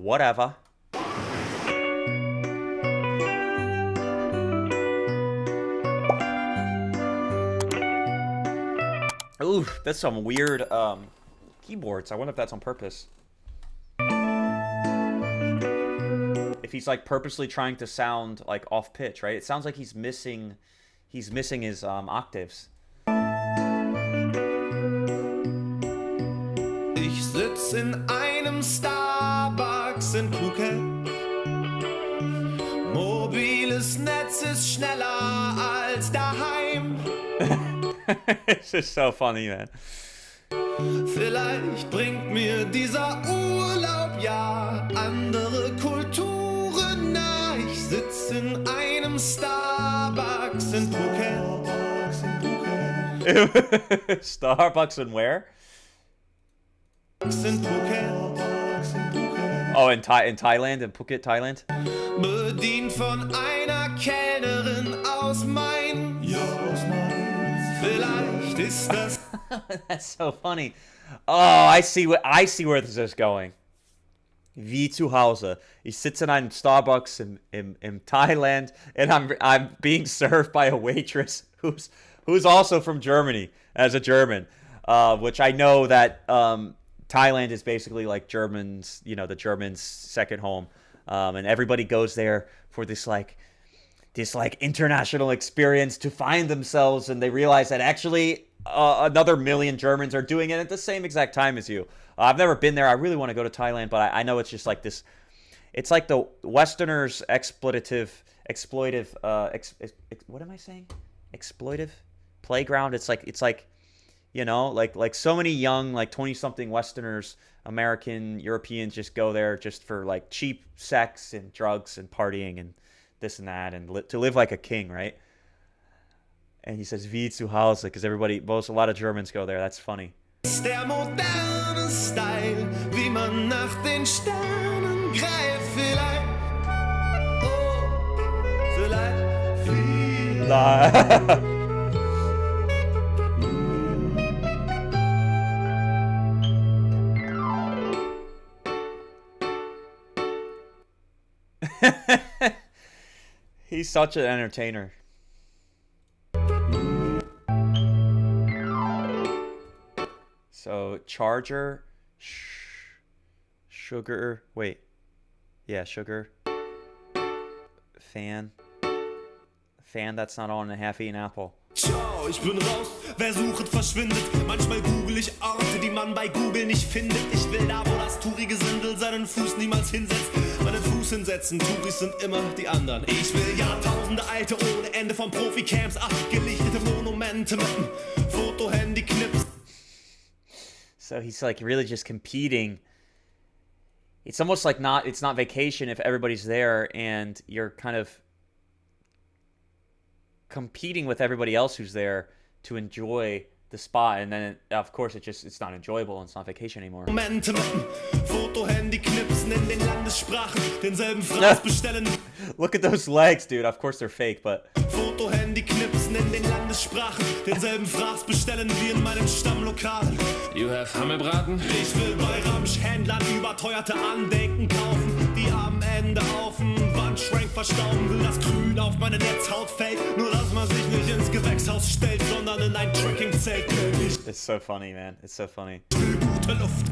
whatever. Ooh, that's some weird keyboards. I wonder if that's on purpose. If he's like purposely trying to sound like off pitch, right? It sounds like he's missing his octaves. Ich sitz in einem Starbucks in Phuket. Mobiles Netz ist schneller als daheim. It's just so funny, man. Vielleicht bringt mir dieser Urlaub ja andere Kulturen nah. Ich sitz in einem Starbucks in Phuket. Starbucks and where? In Phuket. Oh, in Thailand, in Phuket, Thailand. Bedient von einer Kellnerin aus Main. Ja, aus Main. Vielleicht ist das. That's so funny. Oh, I see where this is going. Wie zu Hause. Ich sitze in einem Starbucks in Thailand, and I'm being served by a waitress who's also from Germany as a German, which I know that Thailand is basically like Germans, you know, the Germans' second home, and everybody goes there for this international experience to find themselves, and they realize that actually another million Germans are doing it at the same exact time as you. I've never been there. I really want to go to Thailand, but I know it's just like this. It's like the Westerners' exploitive. What am I saying? Exploitive playground. It's like, you know, like so many young, like 20-something Westerners, American, Europeans just go there just for like cheap sex and drugs and partying and this and that, and to live like a king, right? And he says wie zu Hause because a lot of Germans go there. That's funny. Der moderne Style, wie man nach den Sternen greift, vielleicht. Oh, vielleicht. He's such an entertainer. So charger, sugar, wait, yeah, sugar, fan, that's not on, a half-eaten apple. Ciao, ich bin raus, wer sucht, verschwindet. Manchmal google ich Orte, die man bei Google nicht findet. Ich will da, wo das tourige Sindel seinen Fuß niemals hinsetzt. Meinen Fuß hinsetzen, Touris sind immer die anderen. Ich will Jahrtausende alte ohne Ende von Profi-Camps, abgelichtete Monumente mit dem Fotohandy knips. So he's like really just competing. It's almost like it's not vacation if everybody's there and you're kind of competing with everybody else who's there to enjoy the spot, and then of course it's not enjoyable and it's not vacation anymore. Momente mit dem Fotohandy knipsen in den Landessprachen, denselben Fraß bestellen. Look at those legs, dude. Of course they're fake, but Fotohandy knipsen in den Landessprachen, denselben Fraß bestellen wie in meinen Stammlokalen. You have Hammelbraten? Ich will bei Ramschhändlern überteuerte Andenken kaufen, die am Ende auf dem Wandschrank verstauben. Will das Grün auf meine Netzhaut fällt, nur dass man sich nicht ins Gewächshaus stellt, sondern in ein Trekkingzelt. It's so funny, man. It's so funny. Gute Luft.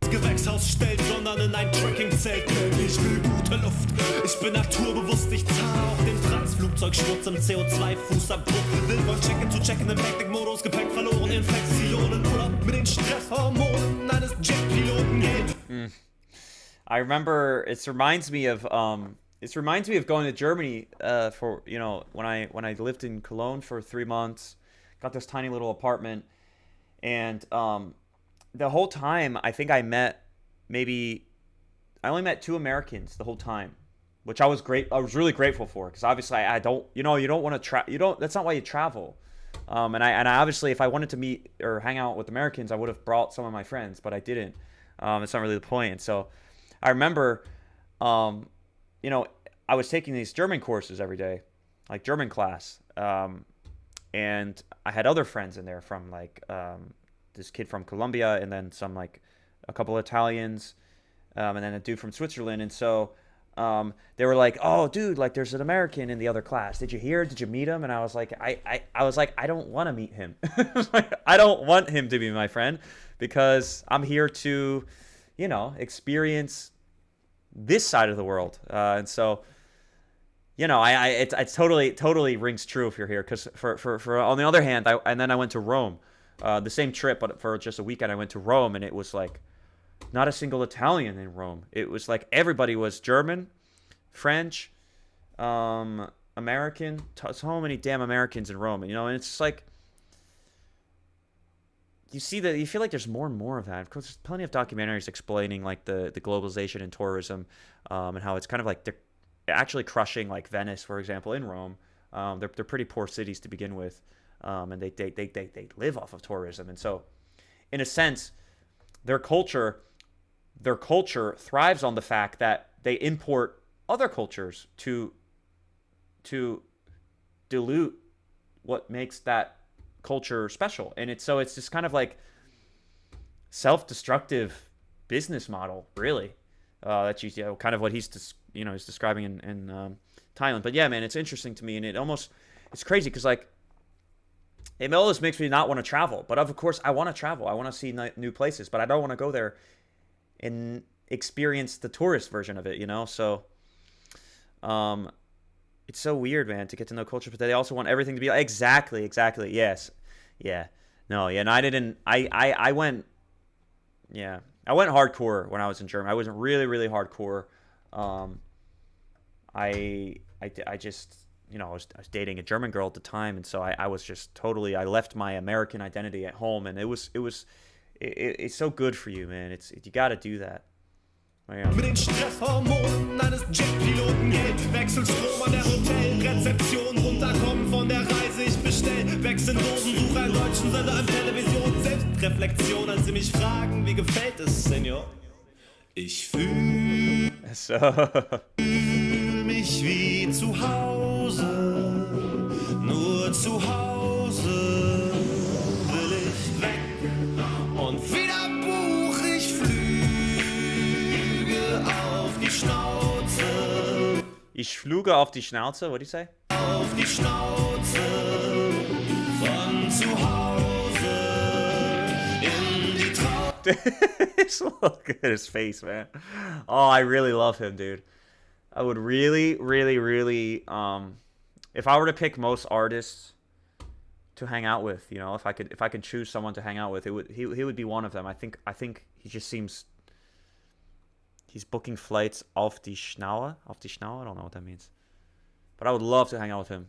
Gewächshaus stellt, sondern in ein Trekkingzelt. Ich will gute Luft. Ich bin naturbewusst, ich zahle auf den Transflugzeugschmutz im CO2-Fußabdruck. Will von Check-in zu Check-in im Hektik-Modus, Gepäck verloren, Infektionen oder mit den Stresshormonen eines Jetpiloten geht. I remember it reminds me of going to Germany for, you know, when I lived in Cologne for 3 months, got this tiny little apartment, and the whole time I think I only met 2 Americans the whole time, which I was really grateful for, because obviously I don't, you don't want to that's not why you travel. And I obviously, if I wanted to meet or hang out with Americans, I would have brought some of my friends, but I didn't. It's not really the point. And so I remember, you know, I was taking these German courses every day, like German class. And I had other friends in there from like this kid from Colombia, and then some like a couple of Italians, and then a dude from Switzerland. And so they were like, "Oh, dude, like there's an American in the other class. Did you hear? Did you meet him?" And I was like, I was like, I don't want to meet him. Like, I don't want him to be my friend because I'm here to, you know, experience this side of the world. And so, you know, it's totally rings true if you're here. Because for on the other hand, and then I went to Rome, the same trip, but for just a weekend, I went to Rome, and it was like not a single Italian in Rome. It was like everybody was German, French, American. So many damn Americans in Rome, you know. And it's just like you feel like there's more and more of that. Of course, there's plenty of documentaries explaining like the globalization in tourism, and how it's kind of like they're actually crushing like Venice, for example, in Rome. They're pretty poor cities to begin with, and they live off of tourism. And so, in a sense, their culture thrives on the fact that they import other cultures to dilute what makes that culture special. And it's just kind of like self-destructive business model, really. That's kind of what he's describing in Thailand. But yeah, man, it's interesting to me, and it's crazy because like it always makes me not want to travel. But of course, I want to travel. I want to see new places, but I don't want to go there and experience the tourist version of it, you know. So it's so weird, man, to get to know culture, but they also want everything to be like, exactly. Yes. Yeah. No, yeah. And I went hardcore when I was in Germany. I wasn't really hardcore. I just, you know, I was dating a German girl at the time. And so I was just totally, I left my American identity at home, and it's so good for you, man. You got to do that. Ja. Mit den Stresshormonen eines Jetpiloten geht. Wechselstrom an der Hotelrezeption. Runterkommen von der Reise, ich bestell. Wechseln Dosen, suche einen deutschen Sender an Television. Selbstreflexion, als sie mich fragen, wie gefällt es, Senior? Ich fühl mich wie zu Hause. Nur zu Hause will ich weg. Und wieder buch ich Flüge auf die Schnauze. Ich fluge auf die Schnauze, what do you say? Auf die Schnauze von zu Hause in die It's look at his face, man. Oh, I really love him, dude. I would really, if I were to pick most artists to hang out with, you know, if I could choose someone to hang out with, he would be one of them. I think he just seems he's booking flights auf die Schnauze. I don't know what that means, but I would love to hang out with him.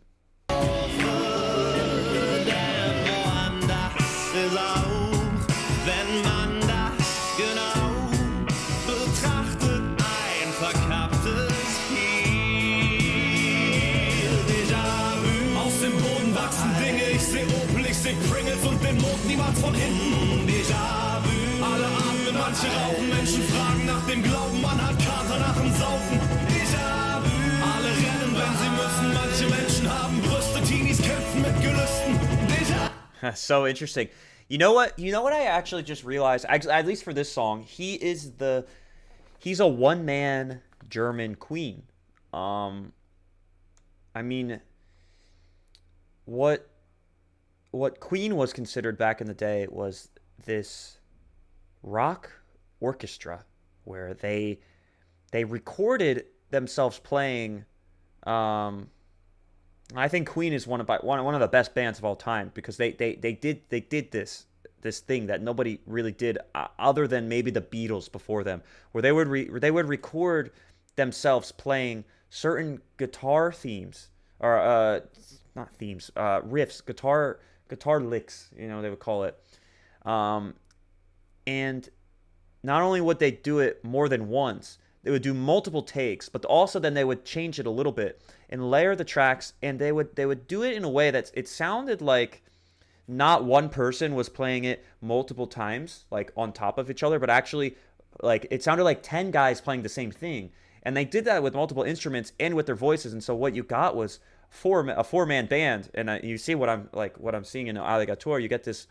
Pringles und den Mond niemals von hinten. Déjà-vu. Alle atmen, manche rauchen. Menschen fragen nach dem Glauben. Man hat Kater nach dem Saufen. Déjà-vu. Alle rennen, wenn sie müssen. Manche Menschen haben Brüste. Teenies kämpfen mit Gelüsten. Déjà-vu. So interesting. You know what I actually just realized, at least for this song, he's a one-man German Queen. I mean, what Queen was considered back in the day was this rock orchestra where they recorded themselves playing. I think Queen is one of the best bands of all time because they did this thing that nobody really did other than maybe the Beatles before them, where they would record themselves playing certain guitar themes or not themes, riffs, guitar licks, you know, they would call it. And not only would they do it more than once, they would do multiple takes, but also then they would change it a little bit and layer the tracks, and they would do it in a way that it sounded like not one person was playing it multiple times, like on top of each other, but actually like it sounded like 10 guys playing the same thing. And they did that with multiple instruments and with their voices, and so what you got was a four-man band. And you see what I'm seeing in ALLIGOTOAH. You get this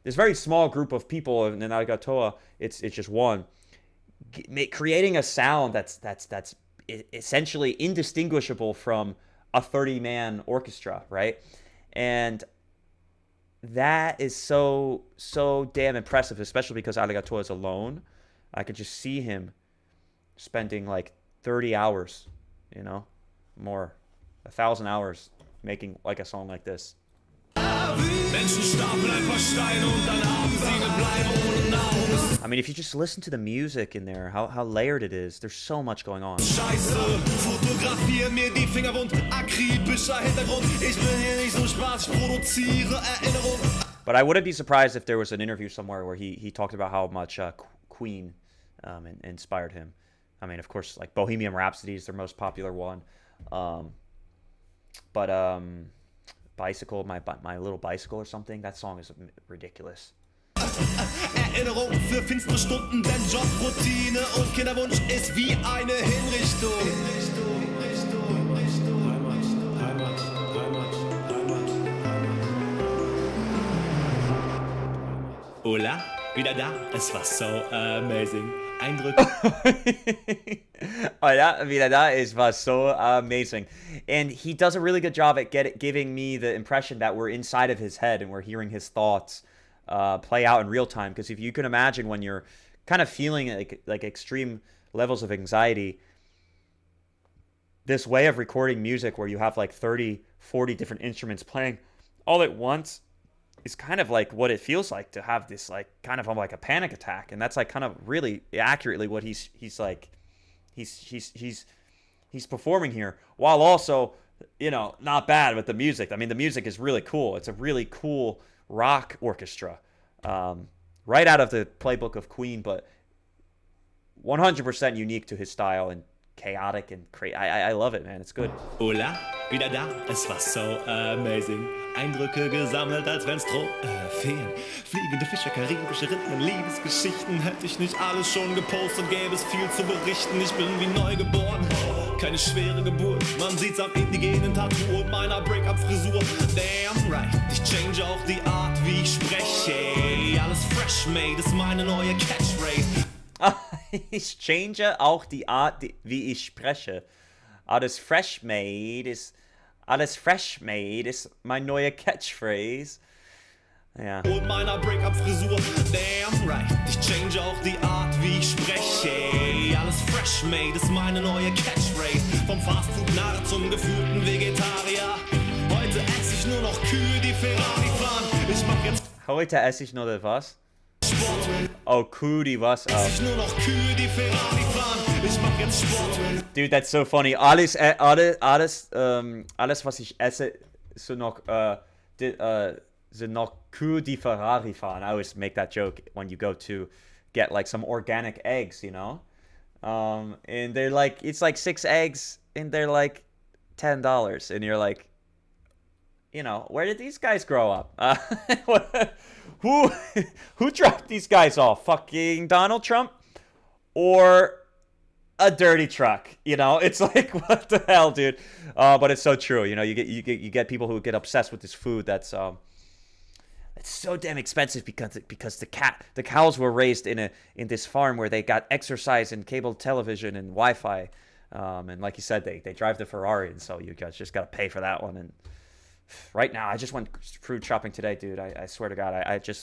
this very small group of people in ALLIGOTOAH, it's just one, creating a sound that's essentially indistinguishable from a 30-man orchestra, right? And that is so damn impressive, especially because ALLIGOTOAH is alone. I could just see him spending like 30 hours, you know, more, 1,000 hours making like a song like this. I mean, if you just listen to the music in there, how layered it is, there's so much going on. But I wouldn't be surprised if there was an interview somewhere where he talked about how much Queen inspired him. I mean, of course, like Bohemian Rhapsody is their most popular one. Bicycle, my little bicycle or something, that song is ridiculous. Erinnerung für finstere Stunden, denn Jobroutine und Kinderwunsch ist wie eine Hinrichtung. Hola, wieder da. Es war so amazing. Eindruck. Hola, wieder da. Es war so amazing. And he does a really good job at giving me the impression that we're inside of his head and we're hearing his thoughts play out in real time. Because if you can imagine when you're kind of feeling like extreme levels of anxiety, this way of recording music where you have like 30, 40 different instruments playing all at once is kind of like what it feels like to have this like kind of like a panic attack. And that's like kind of really accurately what he's performing here, while also, you know, not bad with the music. I mean, the music is really cool. It's a really cool rock orchestra, right out of the playbook of Queen, but 100% unique to his style and chaotic and crazy. I love it, man. It's good. Hola, wieder da. Es war so amazing. Eindrücke gesammelt, als wenn's Trophäen. Fliegende Fische, karibische Rhythmen, Liebesgeschichten. Hätte ich nicht alles schon gepostet, gäbe es viel zu berichten. Ich bin wie neugeboren, keine schwere Geburt. Man sieht's am indigenen Tattoo und meiner Break-up-Frisur. Damn right, ich change auch die Art, wie ich spreche. Alles fresh made ist meine neue Catchphrase. Ich change auch die Art, wie ich spreche. Alles fresh made ist mein neuer Catchphrase. Ja. Und meiner Break-up-Frisur. Damn right, ich change auch die Art, wie ich spreche. Alles fresh made ist meine neue Catchphrase. Vom Fastfood-Narr zum gefühlten Vegetarier. Heute esse ich nur noch Kühe, die Ferrari fahren. Ich mach jetzt Heute esse ich nur was? Sport. Oh, Kühe, die was? Oh. Esse ich nur noch Kühe, die Ferrari fahren. Ich mach jetzt Sport. Dude, that's so funny. Alles, was ich esse, sind noch Kühe, die Ferrari fahren. I always make that joke when you go to get like some organic eggs, you know? And they're like, it's like 6 eggs and they're like $10. And you're like, you know, where did these guys grow up? Who dropped these guys off? Fucking Donald Trump? Or a dirty truck? You know, it's like, what the hell, dude? But it's so true. You know, you get people who get obsessed with this food that's it's so damn expensive because the cows were raised in this farm where they got exercise and cable television and Wi-Fi, and like you said, they drive the Ferrari, and so you guys just gotta pay for that one. And right now, I just went food shopping today, dude. I swear to God,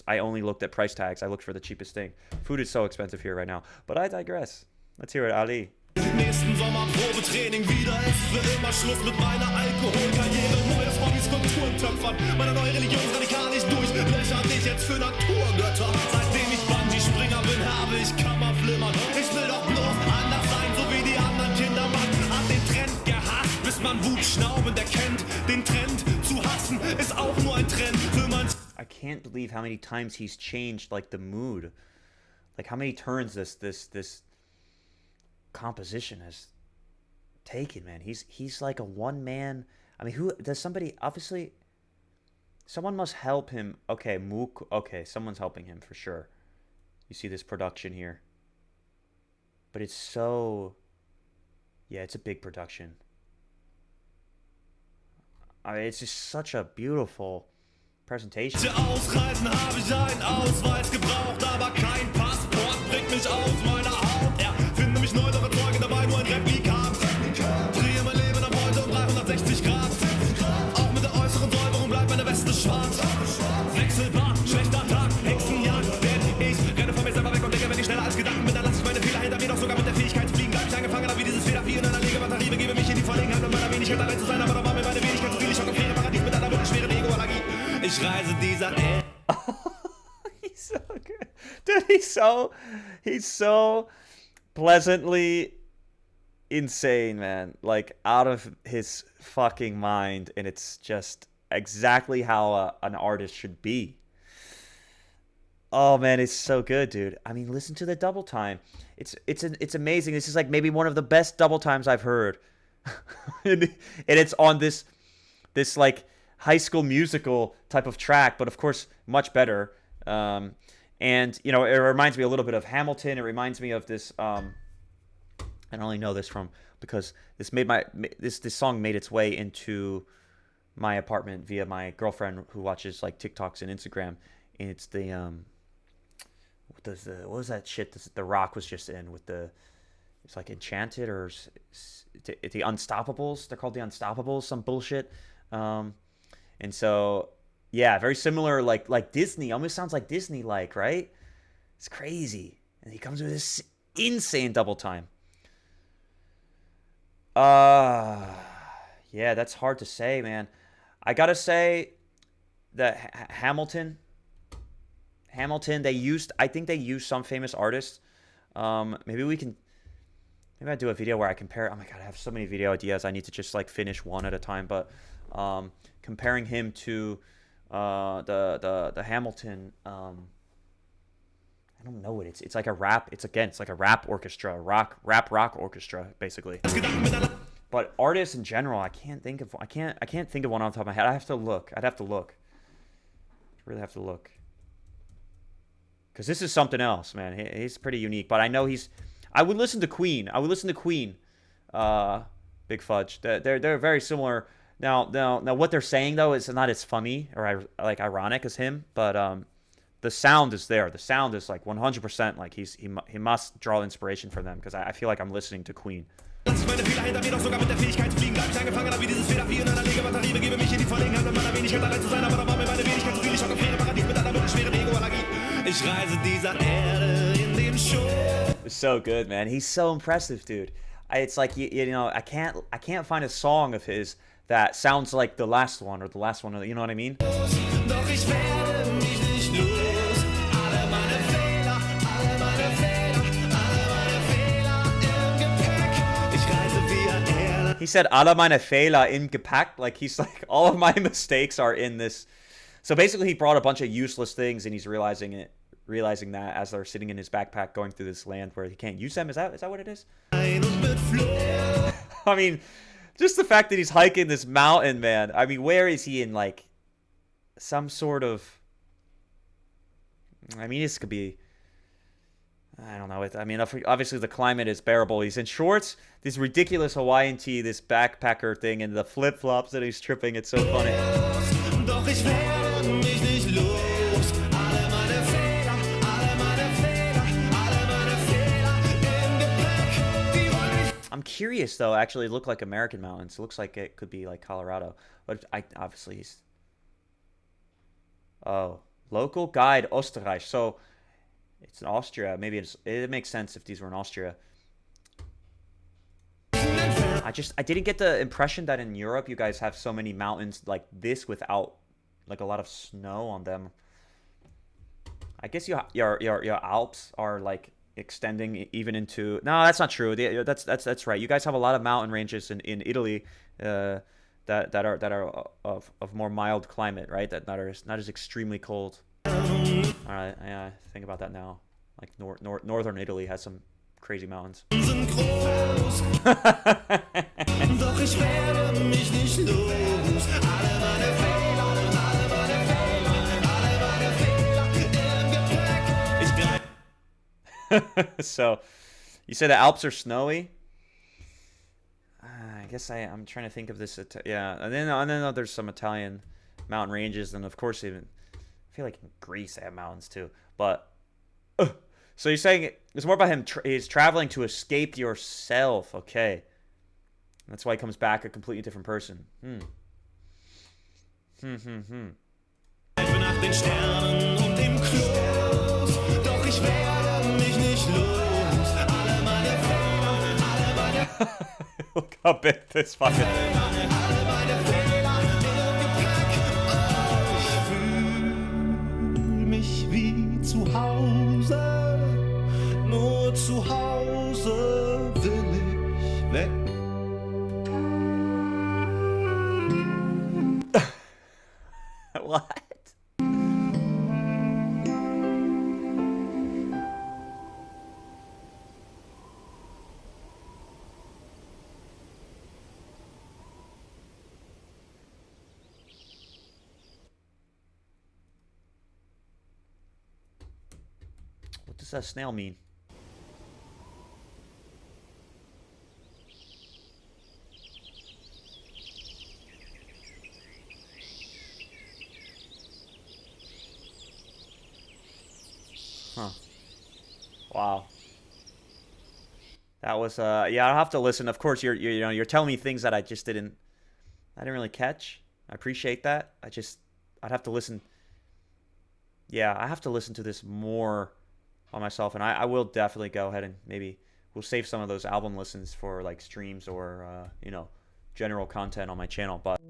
I only looked at price tags. I looked for the cheapest thing. Food is so expensive here right now. But I digress. Let's hear it, Ali. Nächsten Sommer Probetraining wieder. Es wird immer Schluss mit meiner Alkoholkarriere. Neues Hobby, Skulpturen töpfern. Meine neue Religion radikal nicht durch. Löcher dich jetzt für Naturgötter. Seitdem ich Bungee-Springer bin, habe ich Kammerflimmern. Ich will doch bloß anders sein, so wie die anderen Kinder. Man hat den Trend gehasst, bis man Wutschnauben erkennt. Den Trend zu hassen ist auch nur ein Trend für manche. I can't believe how many times he's changed like the mood. Like how many turns this composition has taken, man. He's like a one man. I mean, who does somebody obviously someone must help him. Okay, Mook. Okay, someone's helping him for sure. You see this production here. But it's so yeah, it's a big production. I mean, it's just such a beautiful presentation. Ausreisen habe ich einen Ausweis gebraucht, aber kein Passport bringt mich aus meiner Haut. Finde mich neu, doch erzeuge dabei nur ein Replikat. Drehe mein Leben ab heute um 360 Grad. Auch mit der äußeren Säuberung bleibt meine Weste schwarz. Wechselbar, schlechter Tag, Hexenjagd, denn ich renne von mir selber weg und denke, wenn ich schneller als Gedanken bin, dann lasse ich meine Fehler hinter mir, doch sogar mit der Fähigkeit zu fliegen. Bleib ich angefangen, wie dieses Federvieh in einer Legebatterie, begebe mich in die Verlegenheit mit meiner Wenigkeit allein zu sein, aber da war mir meine Wenigkeit zu viel, ich schocke auf Paradies mit einer mittelschweren Ego-Allergie. Ich reise dieser He's so good. Dude, he's so pleasantly insane, man. Like, out of his fucking mind, and it's just exactly how an artist should be. Oh man, it's so good, dude. I mean, listen to the double time. It's amazing. This is like maybe one of the best double times I've heard. and it's on this like High School Musical type of track, but of course much better. And you know, it reminds me a little bit of Hamilton. It reminds me of this. I only know this from because this song made its way into my apartment via my girlfriend who watches like TikToks and Instagram. And it's the what was that shit the Rock was just in with the, it's like Enchanted or the Unstoppables. They're called the Unstoppables, some bullshit. And so, yeah, very similar, like Disney. Almost sounds like Disney, right? It's crazy. And he comes with this insane double time. Yeah, that's hard to say, man. I gotta say that Hamilton, I think they used some famous artists. Maybe I do a video where I compare. Oh my god, I have so many video ideas. I need to just like finish one at a time. But comparing him to the Hamilton, I don't know what it's like a rap. It's like a rap orchestra, rock orchestra, basically. But artists in general, I can't think of one off the top of my head. I'd have to look. Really have to look. Because this is something else, man. He's pretty unique. But I know I would listen to Queen. Big Fudge. They're very similar. Now, what they're saying though is not as funny or like ironic as him. But the sound is there. The sound is like 100%. Like he must draw inspiration from them. Because I feel like I'm listening to Queen. Lass ich meine Fehler hinter mir, doch sogar mit der Fähigkeit zu fliegen. Bleib ich angefangen, wie dieses Federvieh in einer Legebatterie. Begebe mich in die Verlegenheit mit meiner Wenigkeit allein zu sein, aber da war mir meine Wenigkeit zu viel. Ich schocke auf Paradies mit einer mittelschweren Ego-Allergie. Ich reise dieser Erde in den Show. It's so good, man. He's so impressive, dude. It's like you know, I can't find a song of his that sounds like the last one or the last one. You know what I mean? Doch ich werde mich nicht los. Alle meine Fehler im Gepäck. Ich reise via Erde. He said, "Alle meine Fehler im Gepäck." Like he's like, all of my mistakes are in this. So basically, he brought a bunch of useless things, and he's realizing that as they're sitting in his backpack going through this land where he can't use them. Is that what it is? I mean, just the fact that he's hiking this mountain, man. I mean, where is he in like some sort of? I mean, this could be. I don't know. I mean, obviously the climate is bearable. He's in shorts, this ridiculous Hawaiian tee, this backpacker thing, and the flip flops that he's tripping. It's so funny. Doch ich werde mich nicht los. Alle meine Fehler im Gepäck. I'm curious though. Actually, it looked like American mountains. It looks like it could be like Colorado, but obviously he's. Oh, local guide Österreich. So it's in Austria. Maybe it makes sense if these were in Austria. I didn't get the impression that in Europe you guys have so many mountains like this without like a lot of snow on them. I guess your Alps are like extending even into. No, that's not true. That's right. You guys have a lot of mountain ranges in Italy that are of more mild climate, right? That are not as extremely cold. All right, yeah, think about that now. Like northern Italy has some crazy mountains. Doch ich werde mich nicht los. Alle meine Fehler im Gepäck. So, you say the Alps are snowy? I guess I'm trying to think of this. Yeah, and then there's some Italian mountain ranges, and of course even I feel like in Greece they have mountains too. But so you're saying it's more about him. He's traveling to escape yourself. Okay, that's why he comes back a completely different person. Nach den Sternen und dem Kloß, doch ich werde mich nicht los. Alle meine Fehler, alle meine Look how big this fucking. alle meine Fehler im Gepäck. Oh, ich fühl mich wie zu Hause, nur zu Hause will ich weg. What? What does that snail mean? Huh. Wow. That was yeah, I'll have to listen. Of course you're telling me things that I didn't really catch. I appreciate that. I'd have to listen. Yeah, I have to listen to this more on myself, and I will definitely go ahead and maybe we'll save some of those album listens for like streams or general content on my channel, but